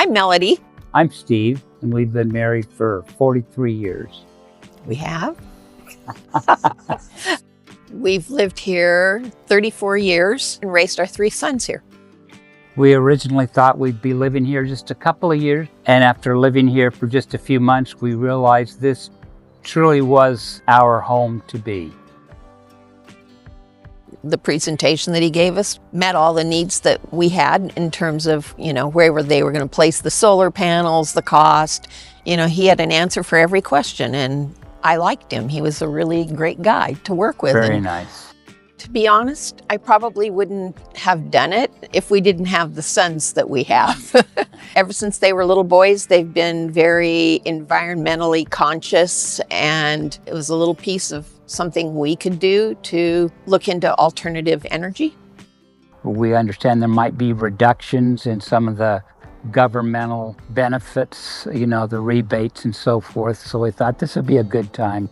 I'm Melody. I'm Steve, and we've been married for 43 years. We have. We've lived here 34 years and raised our 3 sons here. We originally thought we'd be living here just a couple of years, and after living here for just a few months, we realized this truly was our home to be. The presentation that he gave us met all the needs that we had in terms of, where they were going to place the solar panels, the cost. He had an answer for every question, and I liked him. He was a really great guy to work with. Very nice. To be honest, I probably wouldn't have done it if we didn't have the sons that we have. Ever since they were little boys, they've been very environmentally conscious, and it was a little piece of something we could do to look into alternative energy. We understand there might be reductions in some of the governmental benefits, the rebates and so forth. So we thought this would be a good time